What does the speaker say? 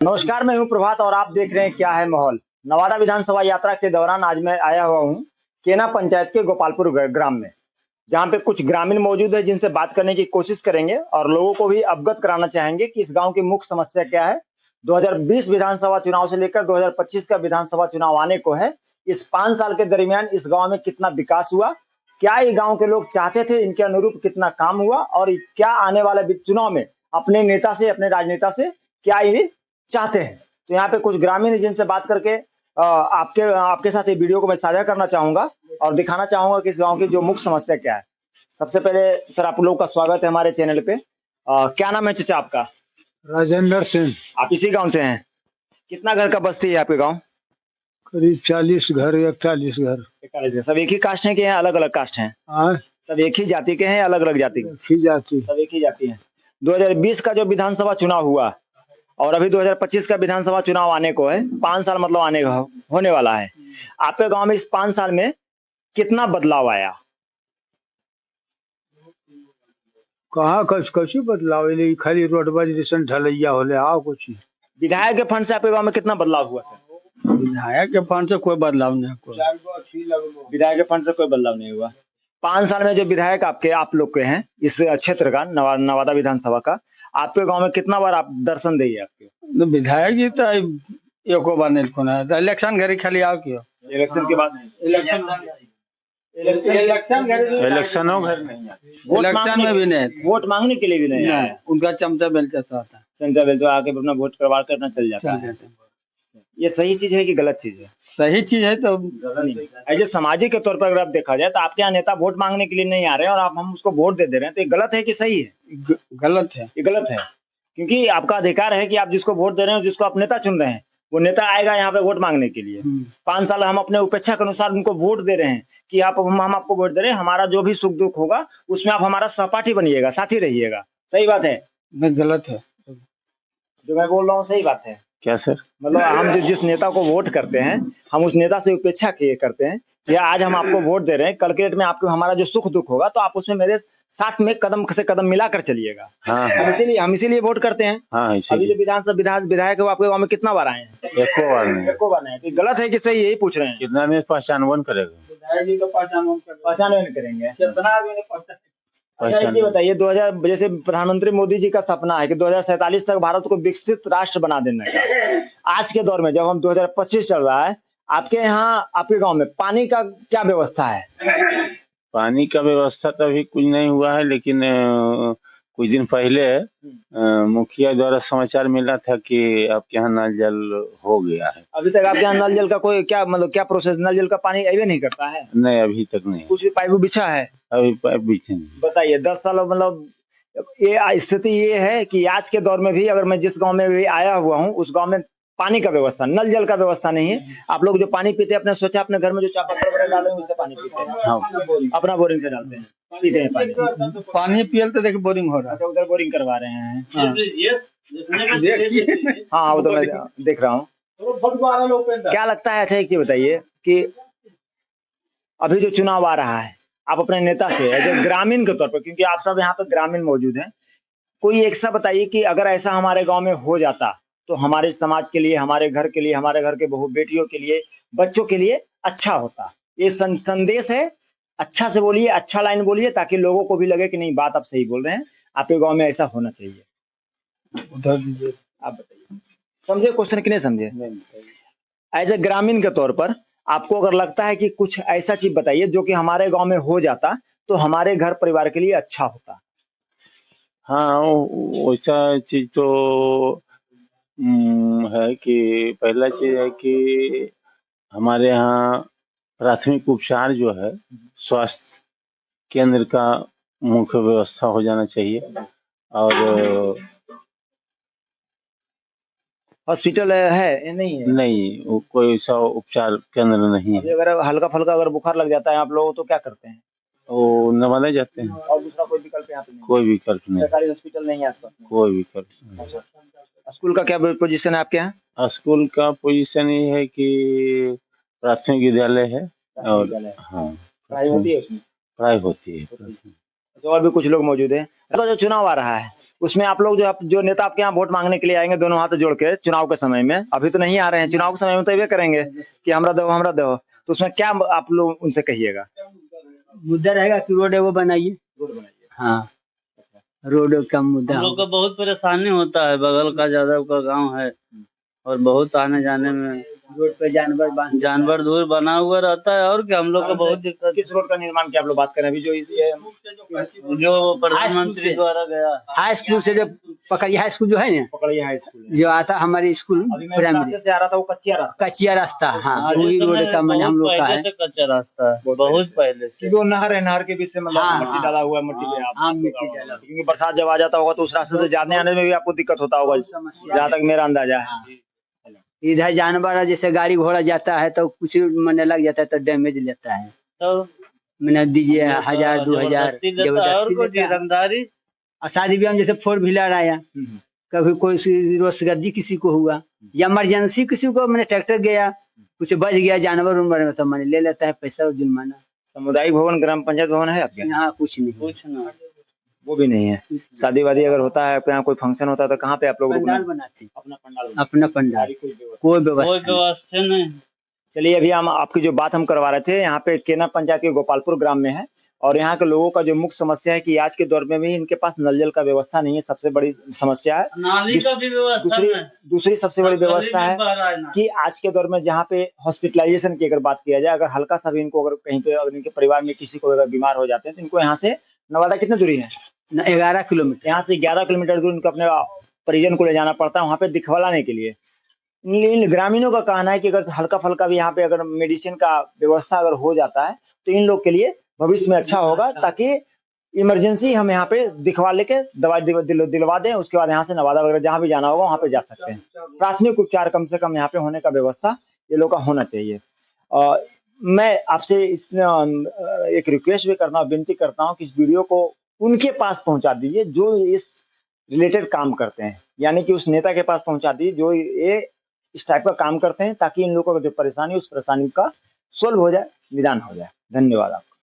नमस्कार, मैं हूं प्रभात और आप देख रहे हैं क्या है माहौल। नवादा विधानसभा यात्रा के दौरान आज मैं आया हुआ हूं केना पंचायत के गोपालपुर ग्राम में, जहां पे कुछ ग्रामीण मौजूद है जिनसे बात करने की कोशिश करेंगे और लोगों को भी अवगत कराना चाहेंगे कि इस गांव की मुख्य समस्या क्या है। 2020 विधानसभा चुनाव से लेकर 2025 का विधानसभा चुनाव आने को है। इस 5 साल के दरमियान इस गांव में कितना विकास हुआ, क्या ये गांव के लोग चाहते थे, इनके अनुरूप कितना काम हुआ और क्या आने वाले चुनाव में अपने नेता से, अपने राजनेता से क्या ये चाहते हैं। तो यहाँ पे कुछ ग्रामीण हैं जिनसे बात करके आपके आपके साथ ये वीडियो को मैं साझा करना चाहूंगा और दिखाना चाहूंगा कि इस गांव की जो मुख्य समस्या क्या है। सबसे पहले सर, आप लोगों का स्वागत है हमारे चैनल पे। क्या नाम है चाचा आपका? राजेंद्र सिंह। आप इसी गांव से हैं? कितना घर का बस्ती है आपके गांव? करीब 40 घर या 41 घर। 41। सब एक ही कास्ट है कि हैं अलग अलग कास्ट हैं? हाँ, सब एक ही जाति के हैं, अलग अलग जाति के? रखी जाती। सब एक ही जाति है। 2020 का जो विधानसभा चुनाव हुआ और अभी 2025 का विधानसभा चुनाव आने को है, 5 साल मतलब आने का होने वाला है। आपके गांव में इस 5 साल में कितना बदलाव आया? कहाँ कछु बदलाव नहीं, खाली रोडवा जैसे ढलैया होले आओ कुछ नहीं। विधायक के फंड से आपके गांव में कितना बदलाव हुआ सर? विधायक के फंड से कोई बदलाव नहीं। विधायक के फंड से कोई बदलाव नहीं हुआ। 5 साल में जो विधायक आप लोग के हैं इस क्षेत्र का, नवादा विधानसभा का, आपके गांव में कितना बार आप दर्शन दिए आपके? तो विधायक जी तो एको बार नहीं खोना है। इलेक्शन घड़ी खाली आओ क्यों? इलेक्शन के बाद इलेक्शनों घर नहीं है। इलेक्शन में भी नहीं, वोट मांगने के लिए भी नहीं आया। उनका चमचा बेलचा सा आता है, चमचा बेलचा आके अपना वोट करवा करना चल जाता है। ये सही चीज है कि गलत चीज है? सही चीज है। तो ऐसे सामाजिक के तौर पर अगर आप देखा जाए तो आपके यहाँ नेता वोट मांगने के लिए नहीं आ रहे हैं और हम उसको वोट दे रहे हैं, तो ये गलत है कि सही है? गलत है। ये गलत है, क्योंकि आपका अधिकार है कि आप जिसको वोट दे रहे हैं, जिसको आप नेता चुन रहे हैं, वो नेता आएगा यहाँ पे वोट मांगने के लिए। 5 साल हम अपने उपेक्षा के अनुसार उनको वोट दे रहे हैं कि हम आपको वोट दे रहे हैं, हमारा जो भी सुख दुख होगा उसमें आप हमारा सहपाठी बनिएगा, साथी रहिएगा। सही बात है? गलत है जो मैं बोल रहा हूँ सही बात है क्या सर? मतलब हम जिस नेता को वोट करते हैं, हम उस नेता से उपेक्षा किए करते हैं कि आज हम आपको वोट दे रहे हैं, कल के डेट में आपको हमारा जो सुख दुख होगा तो आप उसमें मेरे साथ में कदम से कदम मिलाकर चलिएगा। हाँ, हम इसीलिए वोट करते हैं। हाँ, अभी जो विधायक है वो आपके गाँव में कितना बार आए हैं? एको बार नहीं। एको बार नहीं। तो गलत है कि सही, यही पूछ रहे हैं। कितना में पहचान करेगा? पहचान नहीं करेंगे। अच्छा, ये बताइए, 2000 जैसे प्रधानमंत्री मोदी जी का सपना है कि 2047 तक भारत को विकसित राष्ट्र बना देने का। आज के दौर में जब हम 2025 चल रहा है, आपके यहाँ, आपके गांव में पानी का क्या व्यवस्था है? पानी का व्यवस्था तो अभी कुछ नहीं हुआ है, लेकिन कुछ दिन पहले मुखिया द्वारा समाचार मिला था कि आपके यहाँ नल जल हो गया है। अभी तक आपके यहाँ नल जल का कोई क्या क्या प्रोसेस? नल जल का पानी अभी नहीं करता है? नहीं, अभी तक नहीं। कुछ भी पाइप बिछा है? अभी पाइप बिछे नहीं। बताइए, 10 साल मतलब ये स्थिति ये है कि आज के दौर में भी अगर मैं जिस गांव में भी आया हुआ हूँ उस गांव में पानी का व्यवस्था, नल जल का व्यवस्था नहीं है। आप लोग जो पानी पीते हैं अपने सोचा अपने घर में जो चापाकल वगैरह डाले उससे पानी पीते हैं? हाँ, अपना बोरिंग से डालते हैं, पीते हैं पानी पियल तो देखिए बोरिंग हो रहा है। उधर बोरिंग करवा रहे हैं। हाँ, वो तो मैं देख रहा हूँ। क्या लगता है? अच्छा, एक चीज बताइए कि अभी जो चुनाव आ रहा है, आप अपने नेता से एज ए ग्रामीण के तौर पर, क्योंकि आप सब यहाँ पे ग्रामीण मौजूद हैं, कोई एक सा बताइए कि अगर ऐसा हमारे गांव में हो जाता तो हमारे समाज के लिए, हमारे घर के लिए, हमारे घर के बहू बेटियों के लिए, बच्चों के लिए अच्छा होता। ये संदेश है। अच्छा से बोलिए, अच्छा लाइन बोलिए, ताकि लोगों को भी लगे कि नहीं, बात आप सही बोल रहे हैं, आपके गाँव में ऐसा होना चाहिए। आप बताइए, समझे क्वेश्चन कि नहीं समझे? एज ए ग्रामीण के तौर पर आपको अगर लगता है कि कुछ ऐसा चीज बताइए जो कि हमारे गांव में हो जाता तो हमारे घर परिवार के लिए अच्छा होता। हाँ, वैसा चीज तो है कि पहला चीज है कि हमारे यहाँ प्राथमिक उपचार जो है, स्वास्थ्य केंद्र का मुख्य व्यवस्था हो जाना चाहिए। और हॉस्पिटल है नहीं है? नहीं, कोई ऐसा उपचार केंद्र नहीं है। अगर हल्का फल्का अगर बुखार लग जाता है आप लोग तो क्या करते हैं? वो नवादा जाते हैं। और दूसरा कोई विकल्प यहाँ पे नहीं? कोई विकल्प नहीं। सरकारी हॉस्पिटल नहीं है आसपास में? कोई विकल्प नहीं। अच्छा, स्कूल का क्या पोजीशन है आपके यहाँ? स्कूल का पोजीशन ये है कि प्राथमिक विद्यालय है और हाँ, पढ़ाई होती है उसमें? पढ़ाई होती है। तो और भी कुछ लोग मौजूद हैं। तो जो चुनाव आ रहा है उसमें आप लोग जो नेता आपके यहाँ वोट मांगने के लिए आएंगे दोनों हाथ जोड़ के चुनाव के समय में, अभी तो नहीं आ रहे हैं, चुनाव के समय में तो ये करेंगे कि हमरा दो, तो उसमें क्या आप लोग उनसे कहिएगा? मुद्दा रहेगा कि रोड एगो बनाइए। रोड बनाइए। हाँ, रोड का मुद्दा हम लोग का बहुत परेशानी होता है, बगल का यादव का गांव है और बहुत आने जाने में रोड पे जानवर दूर बना हुआ रहता है, और क्या हम लोग का बहुत दिक्कत। किस रोड का निर्माण की आप लोग बात करें अभी जो जो प्रधानमंत्री द्वारा गया हाई स्कूल से जो पकड़िया हाई स्कूल जो है ना, पकड़िया हाई स्कूल जो आता हमारे स्कूल प्राइमरी से आ रहा था वो कच्चिया रास्ता। हाँ, वही रोड का मैंने हम लोग का है। कच्चा रास्ता है, बहुत पहले से। जो नहर है, नहर के बीच से मतलब हाँ, मिट्टी डाला हुआ है, मिट्टी पे हाँ, मिट्टी डाला। क्योंकि बरसात जब आ जाता होगा तो उस रास्ते से जाने आने में भी आपको दिक्कत होता होगा, जहाँ तक मेरा अंदाजा है। इधर जानवर जैसे गाड़ी घोड़ा जाता है तो कुछ मैंने लग जाता है तो डैमेज लेता है, तो मैंने दीजिए 1000 2000 जबरदस्ती। और शादी ब्याह में जैसे 4 व्हीलर आया, कभी कोई रोसगर्दी किसी को हुआ या इमरजेंसी किसी को, मैंने ट्रैक्टर गया कुछ बच गया जानवर उनवर में तो मैंने ले लेता है पैसा और जुर्माना। सामुदायिक भवन ग्राम पंचायत भवन है आपके यहाँ? कुछ नहीं, कुछ ना, वो भी नहीं है। शादी वादी अगर होता है आपके यहाँ, कोई फंक्शन होता है तो कहाँ पे आप लोग पंडाल बनाते हैं, अपना पंडाल, कोई कोई व्यवस्था व्यवस्था नहीं। चलिए, अभी हम आपकी जो बात हम करवा रहे थे, यहाँ पे केना पंचायत के गोपालपुर ग्राम में है, और यहाँ के लोगों का जो मुख्य समस्या है कि आज के दौर में भी इनके पास नल जल का व्यवस्था नहीं है, सबसे बड़ी समस्या है। नाली का भी व्यवस्था नहीं। दूसरी सबसे बड़ी व्यवस्था है कि आज के दौर में जहाँ पे हॉस्पिटलाइजेशन की अगर बात किया जाए, अगर हल्का सा भी इनको अगर कहीं पे अगर इनके परिवार में किसी को अगर बीमार हो जाते हैं तो इनको यहाँ से नवादा कितनी दूरी है? 11 किलोमीटर। यहाँ से 11 किलोमीटर दूर इनको अपने परिजन को ले जाना पड़ता है वहाँ पे दिखवाने के लिए। इन ग्रामीणों का कहना है कि अगर हल्का फल्का भी यहाँ पे अगर मेडिसिन का व्यवस्था अगर हो जाता है तो इन लोग के लिए भविष्य में अच्छा होगा, ताकि इमरजेंसी हम यहाँ पे दिखवा लेके दवाई दिलवा दें, उसके बाद यहाँ से नवादा वगैरह जहाँ भी जाना होगा वहाँ पे जा सकते हैं। प्राथमिक उपचार कम से कम यहाँ पे होने का व्यवस्था ये लोग का होना चाहिए। मैं आपसे इस एक रिक्वेस्ट भी करना विनती करता हूँ कि इस वीडियो को उनके पास पहुंचा दीजिए जो इस रिलेटेड काम करते हैं, यानी कि उस नेता के पास पहुंचा दीजिए जो ये इस टाइप का काम करते हैं, ताकि इन लोगों को जो परेशानी उस परेशानी का सोल्व हो जाए, निदान हो जाए। धन्यवाद आपका।